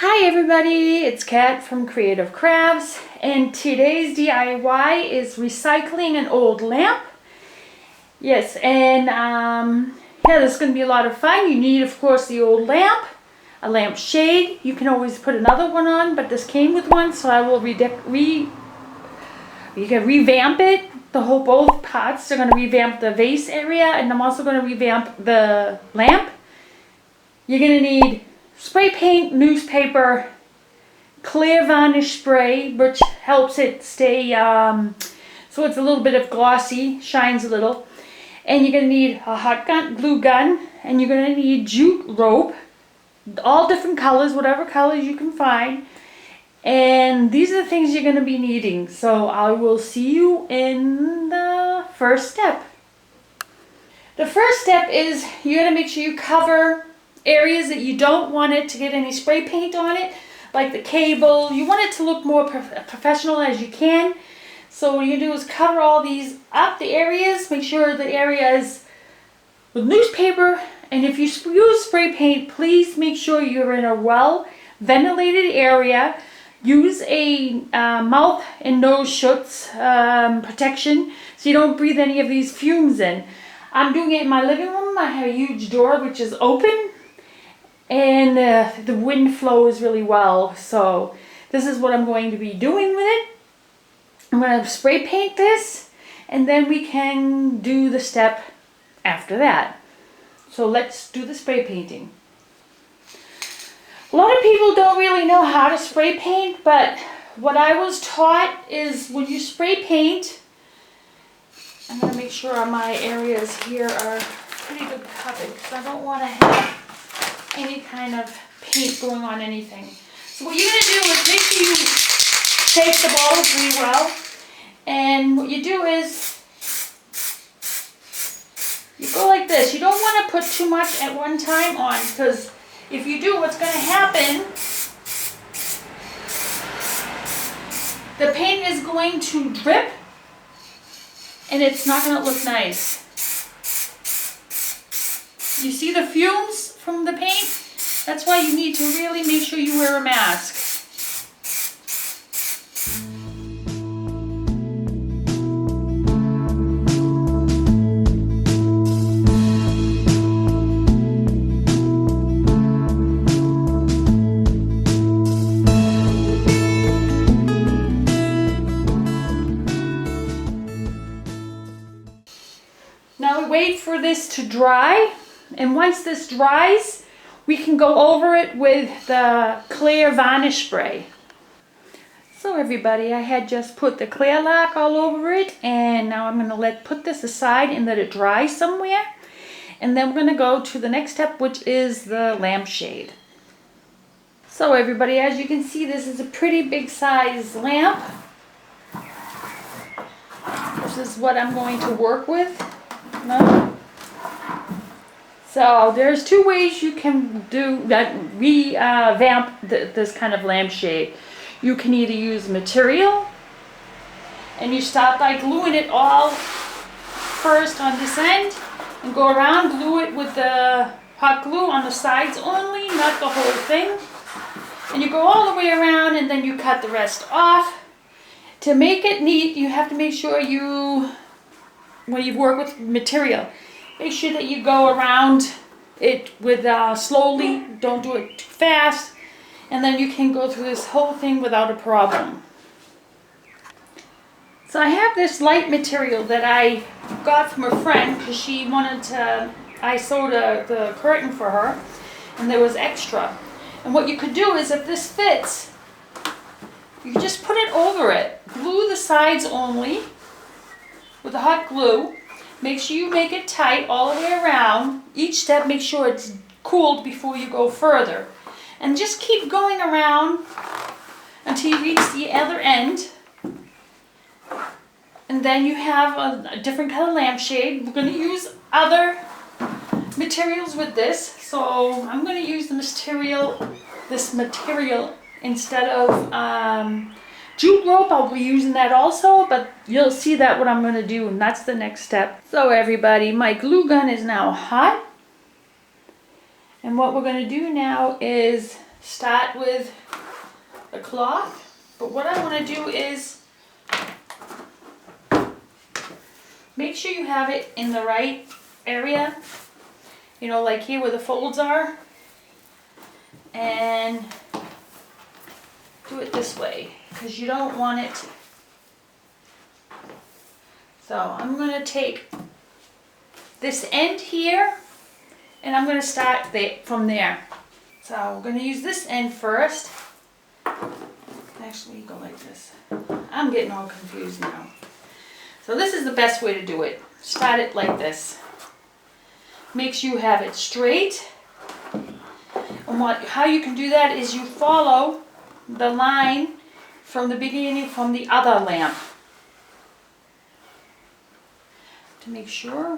Hi everybody, it's Kat from Creative Crafts, and today's DIY is recycling an old lamp. Yes, and yeah, this is going to be a lot of fun. You need, of course, the old lamp, a lamp shade. You can always put another one on, but this came with one, so I will you can revamp it. Both parts. They're going to revamp the vase area, and I'm also going to revamp the lamp. You're going to need spray paint, newspaper, clear varnish spray, which helps it stay, so it's a little bit of glossy, shines a little. And you're going to need a hot glue gun, and you're going to need jute rope, all different colors, whatever colors you can find. And these are the things you're going to be needing. So I will see you in the first step. The first step is you're going to make sure you cover areas that you don't want it to get any spray paint on it, like the cable. You want it to look more professional as you can. So what you do is cover all these up, the areas. Make sure the area is with newspaper. And if you use spray paint, please make sure you're in a well ventilated area. Use a mouth and nose schutz protection so you don't breathe any of these fumes in. I'm doing it in my living room. I have a huge door which is open, and the wind flows really well. So this is what I'm going to be doing with it. I'm going to spray paint this, and then we can do the step after that. So let's do the spray painting. A lot of people don't really know how to spray paint, but what I was taught is when you spray paint, I'm going to make sure my areas here are pretty good covered because I don't want to have any kind of paint going on anything. So what you're going to do is make sure you shake the bottles really well. And what you do is you go like this. You don't want to put too much at one time on, because if you do, what's going to happen, the paint is going to drip and it's not going to look nice. You see the fumes from the paint? That's why you need to really make sure you wear a mask. Now we wait for this to dry, and once this dries, we can go over it with the clear varnish spray. So everybody, I had just put the clear lac all over it, and now I'm going to put this aside and let it dry somewhere. And then we're going to go to the next step, which is the lampshade. So everybody, as you can see, this is a pretty big size lamp. This is what I'm going to work with. No. So there's two ways you can do that, revamp this kind of lampshade. You can either use material, and you start by gluing it all first on this end, and go around, glue it with the hot glue on the sides only, not the whole thing. And you go all the way around, and then you cut the rest off. To make it neat, you have to make sure when you work with material, make sure that you go around it with slowly, don't do it too fast, and then you can go through this whole thing without a problem. So I have this light material that I got from a friend because she wanted to, I sewed the curtain for her, and there was extra. And what you could do is, if this fits, you can just put it over it. Glue the sides only with the hot glue. Make sure you make it tight all the way around. Each step, make sure it's cooled before you go further. And just keep going around until you reach the other end. And then you have a different color lampshade. We're going to use other materials with this. So I'm going to use this material instead of jute rope. I'll be using that also, but you'll see that what I'm going to do, and that's the next step. So everybody, my glue gun is now hot, and what we're going to do now is start with a cloth, but what I want to do is make sure you have it in the right area, you know, like here where the folds are, and do it this way because you don't want it. So I'm going to take this end here and I'm going to start from there. So we're going to use this end first. Actually, go like this. I'm getting all confused now. So this is the best way to do it. Start it like this. Make sure you have it straight. And how you can do that is you follow the line from the beginning from the other lamp. To make sure.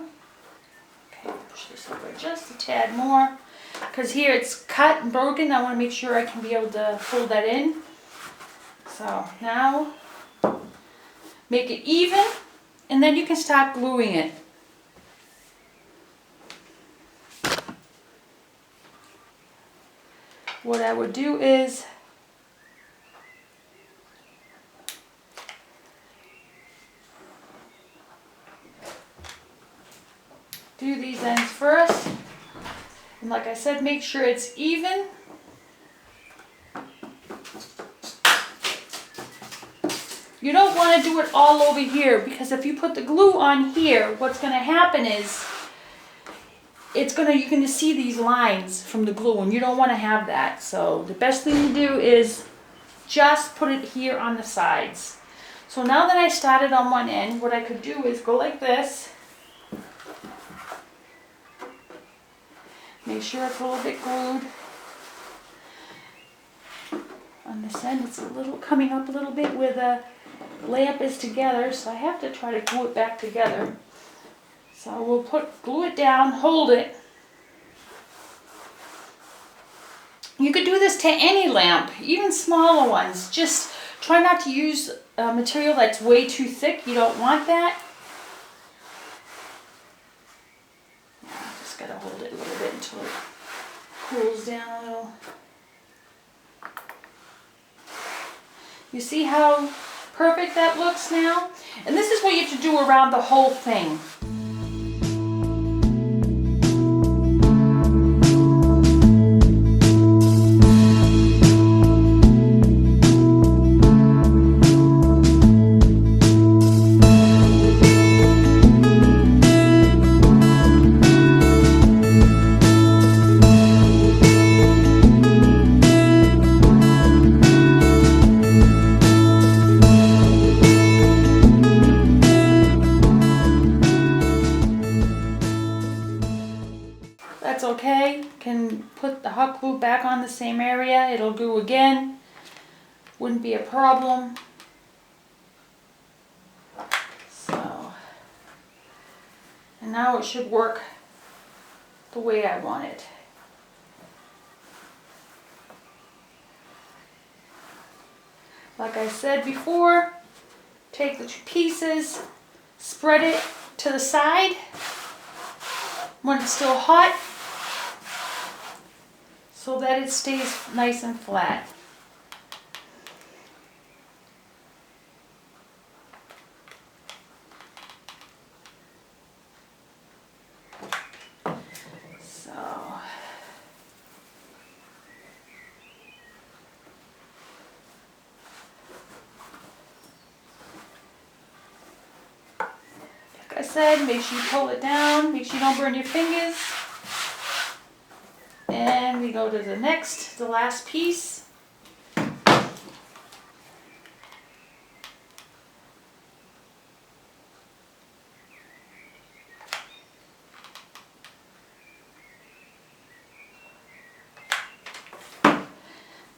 Okay, push this over just a tad more. Because here it's cut and broken. I want to make sure I can be able to fold that in. So now make it even and then you can start gluing it. What I would do is do these ends first. And like I said, make sure it's even. You don't want to do it all over here because if you put the glue on here, what's going to happen is you're going to see these lines from the glue and you don't want to have that. So the best thing to do is just put it here on the sides. So now that I started on one end, what I could do is go like this. Make sure it's a little bit glued. On this end, it's a little coming up a little bit where the lamp is together, so I have to try to glue it back together. So we'll glue it down, hold it. You could do this to any lamp, even smaller ones. Just try not to use material that's way too thick. You don't want that. Just gotta hold it a little bit until it cools down a little. You see how perfect that looks now? And this is what you have to do around the whole thing. That's okay. Can put the hot glue back on the same area. It'll glue again. Wouldn't be a problem. So, and now it should work the way I want it. Like I said before, take the two pieces, spread it to the side when it's still hot, so that it stays nice and flat. So, like I said, make sure you pull it down, make sure you don't burn your fingers. And we go to the last piece.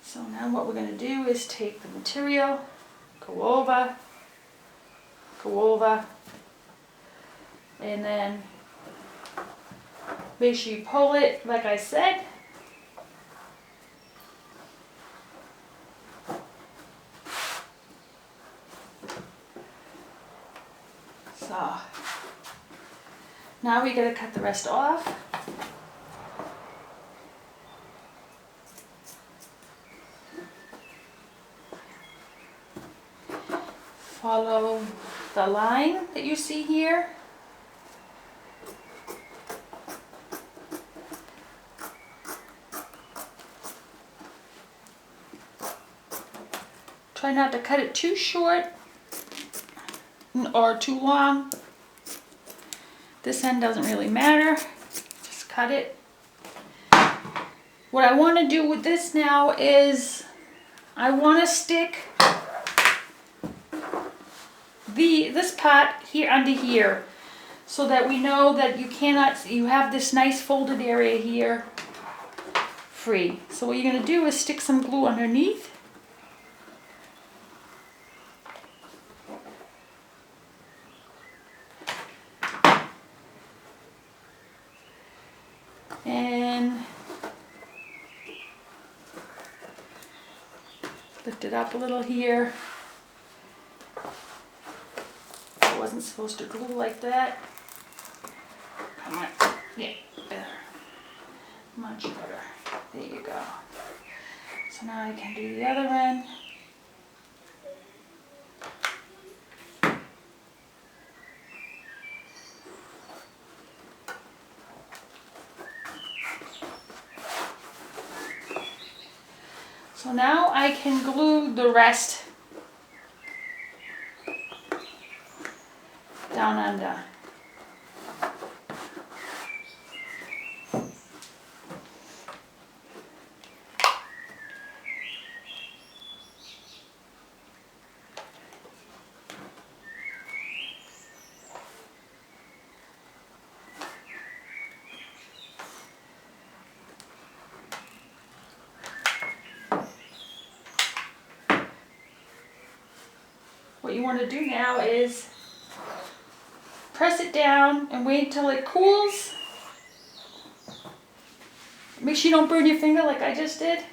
So now what we're going to do is take the material, go over, and then make sure you pull it like I said. So now we got to cut the rest off. follow the line that you see here. Try not to cut it too short or too long. This end doesn't really matter. Just cut it. What I want to do with this now is I want to stick this part here under here, so that we know that you have this nice folded area here free. So what you're going to do is stick some glue underneath. And lift it up a little here. I wasn't supposed to glue like that. Come on. Yeah, better. Much better. There you go. So now I can do the other end. So now I can glue the rest down under. What you want to do now is press it down and wait till it cools. Make sure you don't burn your finger like I just did.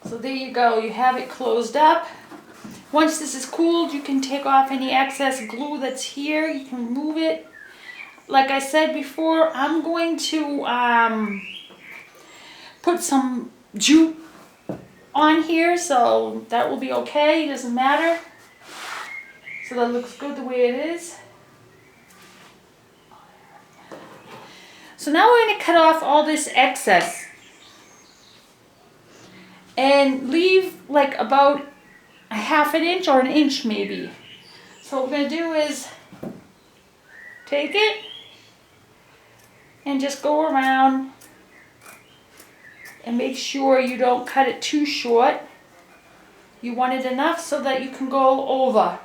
So there you go, you have it closed up. Once this is cooled, you can take off any excess glue that's here. You can remove it. Like I said before, I'm going to put some jute on here, so that will be okay. It doesn't matter. So that looks good the way it is. So now we're going to cut off all this excess and leave like about a ½ inch or an inch maybe. So what we're going to do is take it and just go around and make sure you don't cut it too short. You want it enough so that you can go over.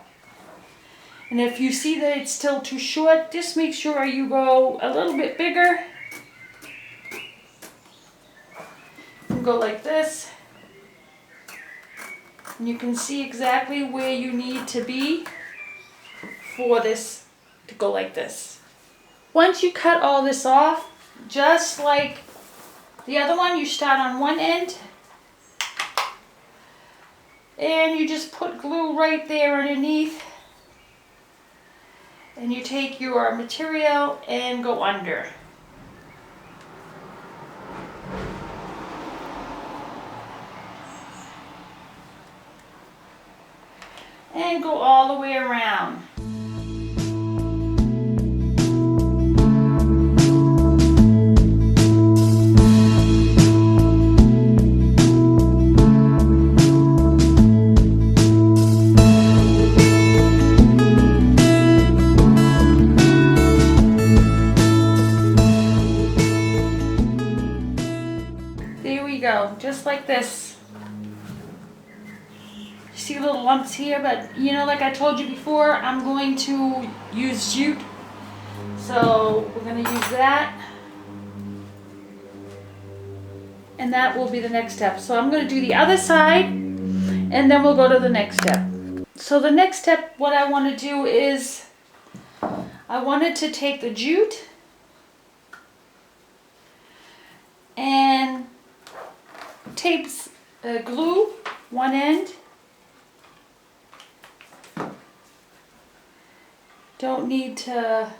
And if you see that it's still too short, just make sure you go a little bit bigger. You can go like this. And you can see exactly where you need to be for this to go like this. Once you cut all this off, just like the other one, you start on one end and you just put glue right there underneath, and you take your material and go under. And go all the way around. There we go, just like this. See little lumps here, but you know, like I told you before, I'm going to use jute, so we're going to use that, and that will be the next step. So I'm going to do the other side and then we'll go to the next step. So the next step, what I want to do is I wanted to take the jute and tape glue one end. Don't need to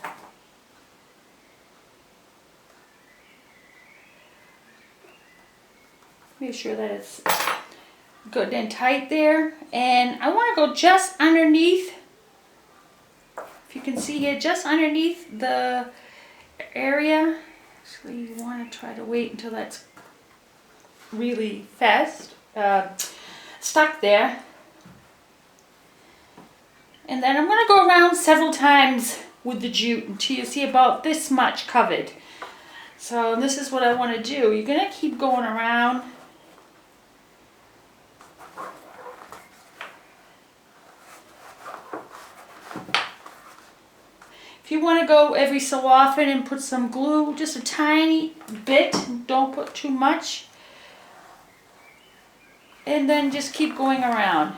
Make sure that it's good and tight there. And I want to go just underneath, if you can see here, just underneath the area. Actually, you want to try to wait until that's really stuck there. And then I'm going to go around several times with the jute until you see about this much covered. So this is what I want to do. You're going to keep going around. If you want to go every so often and put some glue, just a tiny bit, don't put too much. And then just keep going around.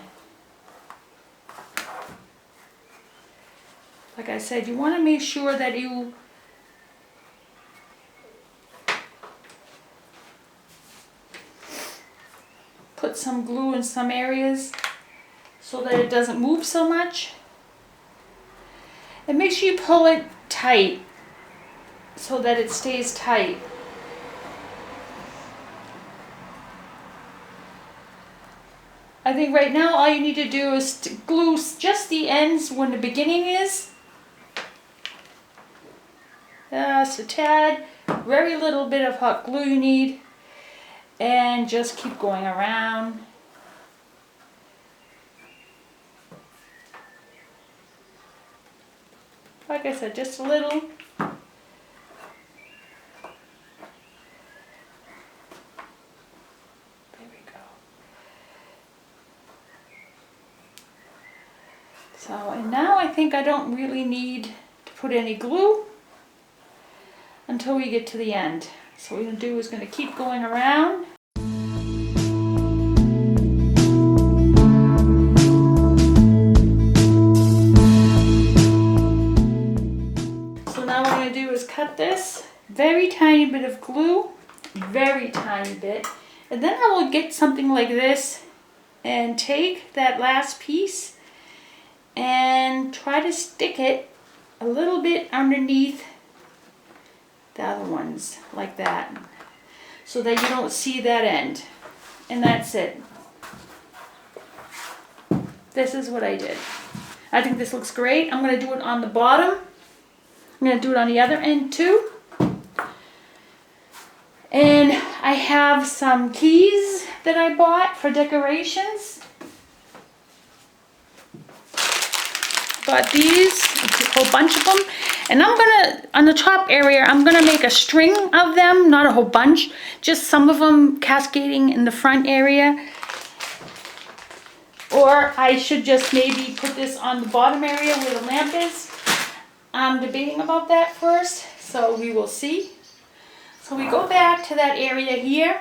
Like I said, you want to make sure that you put some glue in some areas so that it doesn't move so much. And make sure you pull it tight so that it stays tight. I think right now all you need to do is to glue just the ends when the beginning is. Just a tad, very little bit of hot glue you need, and just keep going around. Like I said, just a little. There we go. So, and now I think I don't really need to put any glue until we get to the end. So what we're going to do is going to keep going around. So now what I'm going to do is cut this very tiny bit of glue, very tiny bit, and then I will get something like this and take that last piece and try to stick it a little bit underneath the other ones, like that, so that you don't see that end. And that's it. This is what I did. I think this looks great. I'm going to do it on the bottom. I'm going to do it on the other end too. And I have some keys that I bought for decorations. Got these, a whole bunch of them. And I'm gonna, on the top area, I'm gonna make a string of them, not a whole bunch, just some of them cascading in the front area. Or I should just maybe put this on the bottom area where the lamp is. I'm debating about that first, so we will see. So we go back to that area here.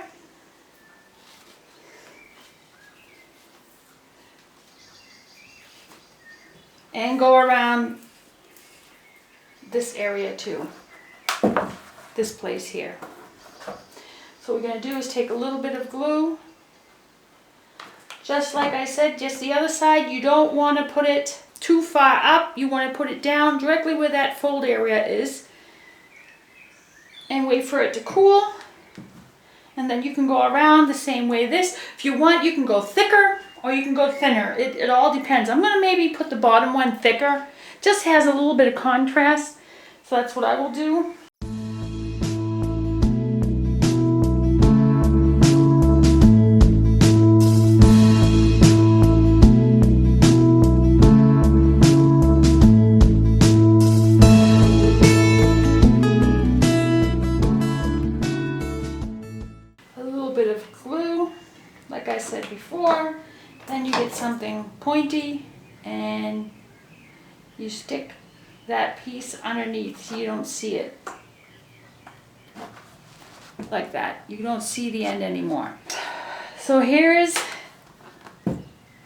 And go around this area too, this place here. So what we're going to do is take a little bit of glue, just like I said, just the other side. You don't want to put it too far up, you want to put it down directly where that fold area is, and wait for it to cool. And then you can go around the same way this. If you want, you can go thicker or you can go thinner. It all depends. I'm going to maybe put the bottom one thicker, just has a little bit of contrast. So that's what I will do. A little bit of glue, like I said before. Then you get something pointy and you stick that piece underneath so you don't see it. Like that. You don't see the end anymore. So here's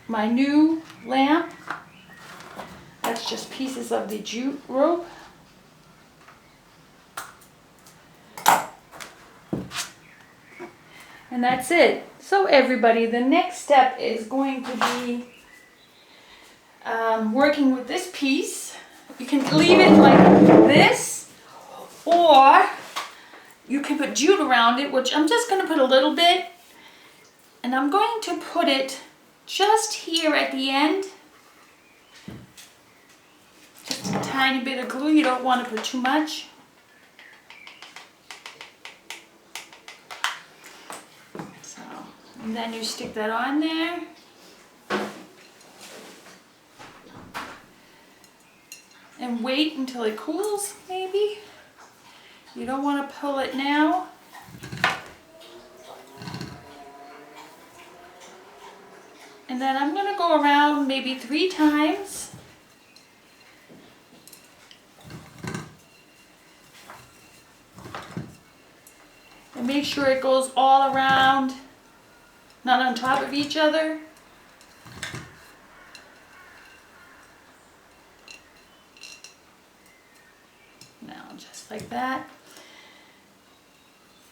my new lamp. That's just pieces of the jute rope. And that's it. So everybody, the next step is going to be working with this piece. You can leave it like this, or you can put jute around it, which I'm just going to put a little bit, And I'm going to put it just here at the end. Just a tiny bit of glue. You don't want to put too much. So, and then you stick that on there. And wait until it cools, maybe. You don't want to pull it now. And then I'm going to go around maybe 3 times. And make sure it goes all around, not on top of each other. Now, just like that.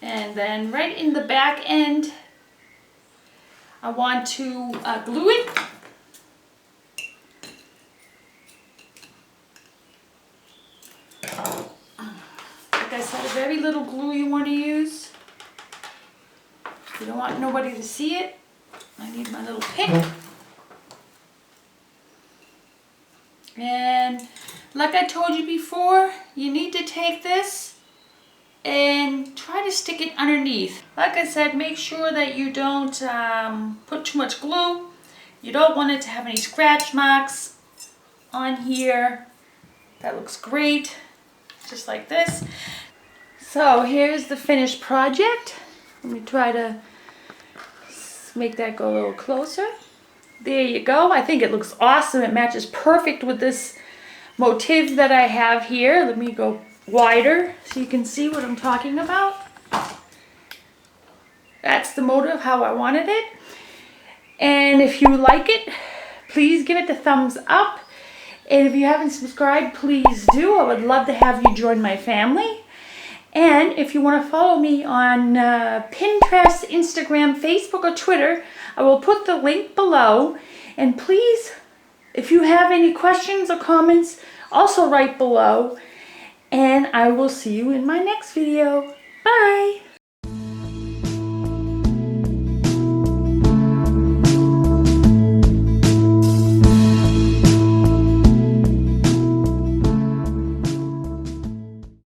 And then right in the back end, I want to glue it. Like I said, a very little glue you want to use. You don't want nobody to see it. I need my little pick. And like I told you before, you need to take this and try to stick it underneath. Like I said, make sure that you don't put too much glue. You don't want it to have any scratch marks on here. That looks great, just like this. So here's the finished project. Let me try to make that go a little closer. There you go. I think it looks awesome. It matches perfect with this motif that I have here. Let me go wider so you can see what I'm talking about. That's the motive, how I wanted it. And if you like it, please give it a thumbs up. And if you haven't subscribed, please do. I would love to have you join my family. And if you want to follow me on Pinterest, Instagram, Facebook, or Twitter, I will put the link below. And please, if you have any questions or comments, also write below. And I will see you in my next video. Bye!